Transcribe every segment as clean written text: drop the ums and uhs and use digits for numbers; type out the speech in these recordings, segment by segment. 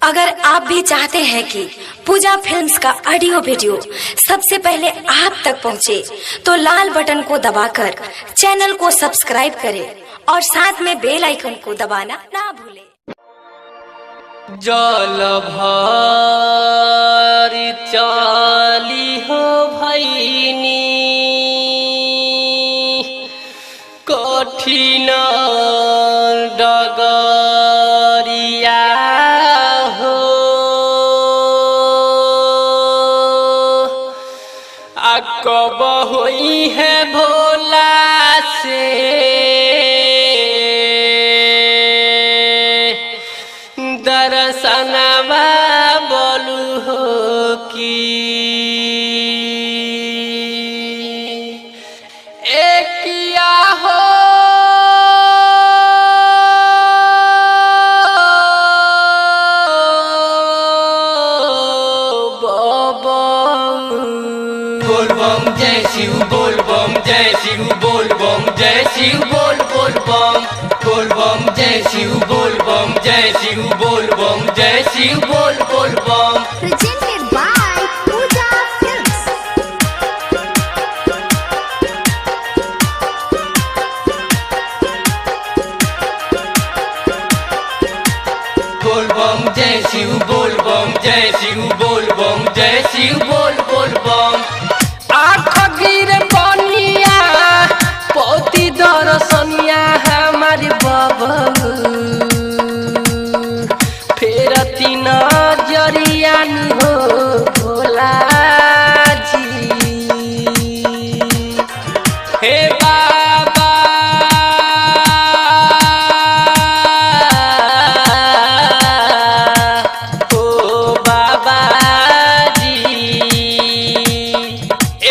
अगर आप भी चाहते हैं कि पूजा फिल्म्स का ऑडियो वीडियो सबसे पहले आप तक पहुंचे, तो लाल बटन को दबाकर चैनल को सब्सक्राइब करें और साथ में बेल आइकन को दबाना ना भूलें। जल भारी चाली हो भैनी कठिन डगरिया हो कब हुई है भोला से दर्शनवा बोलू हो की एकिया हो बोल बम जय शिव बोल बम जय शिव बोल बम जय शिव बोल बोल बम बोल बम जय शिव बोल बम जय शिव बोल बम जय शिव बोल बोल बम। Presented by Pooja Films. बोल बम जय शिव बोल बम जय शिव बोल बम जय शिव बोल बोल बम। आँख गिर बनिया पोती दर्शनिया हमारे बाबा फेर तीन जरिया हो भोला जी हे बाबा ओ बाबा जी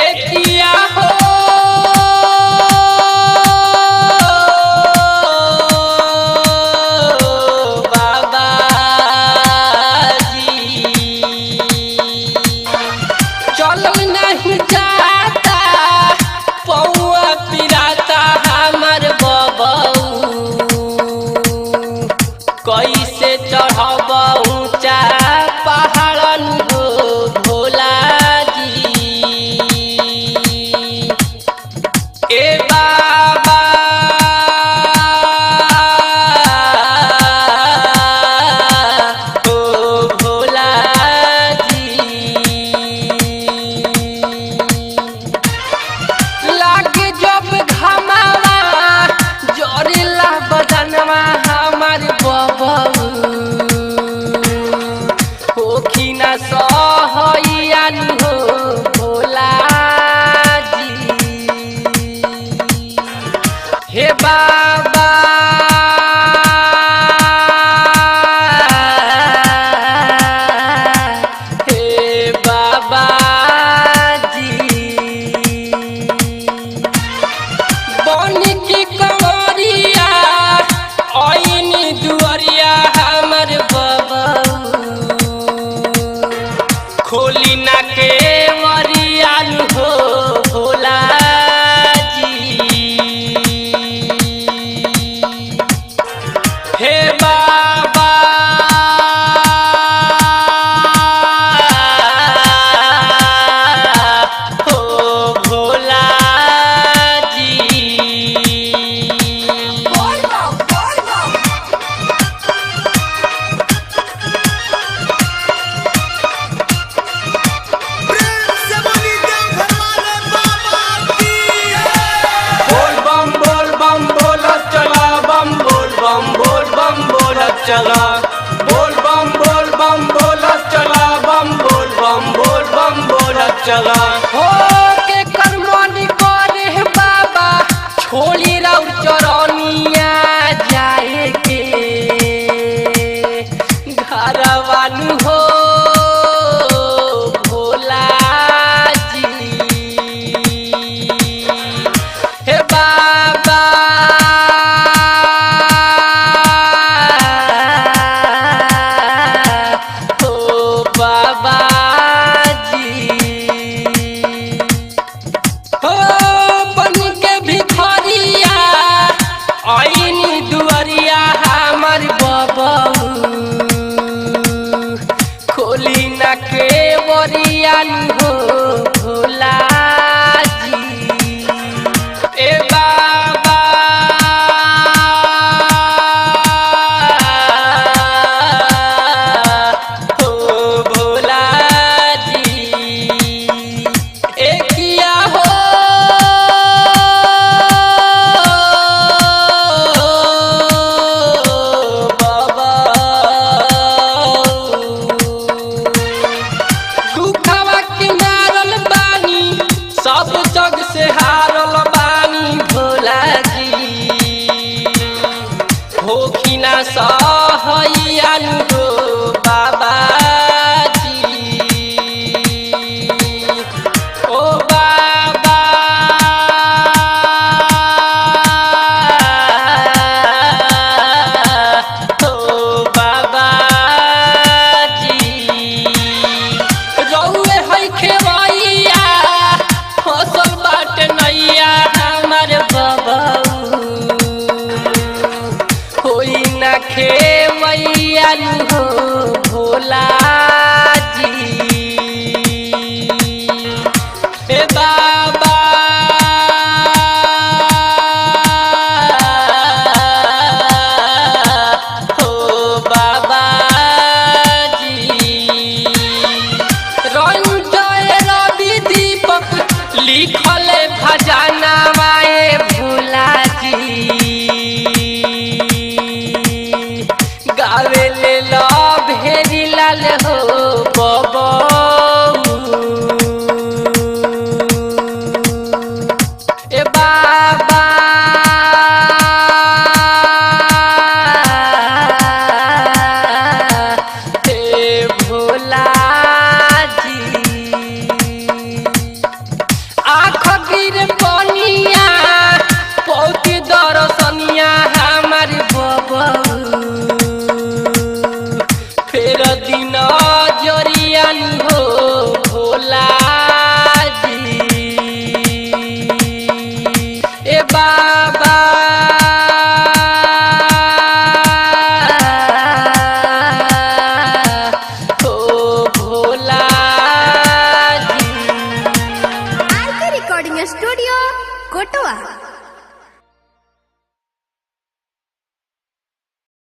एकिया हो बाबा जी चल नहीं जाता पौआ पिराता हमर बबऊ कैसे चढ़ब ऊंचा पहाड़न हो भोला जी ए बाबा ओ भोला जी लागे जब घमावा जरेला बदनवा हमार बबऊ होखिना सहैयान हो भोला जी हे बाबा हे बाबा जी बन की कंवरिया आईनी दुआरिया हमर बबऊ खोली ना के वरियान हो भोला जी हे बाबा ओ भोला जी बोल बम बोलत चला बम बोल बम बोलत चला बोल बम बोलत चला बम बोल बम बोलत चला हो के कर्मनी करे बाबा छोड़ी राउ चरनिया जाए के घरवानु हो भोला जी हे बाबा ओ बाबा जी हो बन के भिखरिया आईनी दुआरिया हमर बबऊ गढ़वा।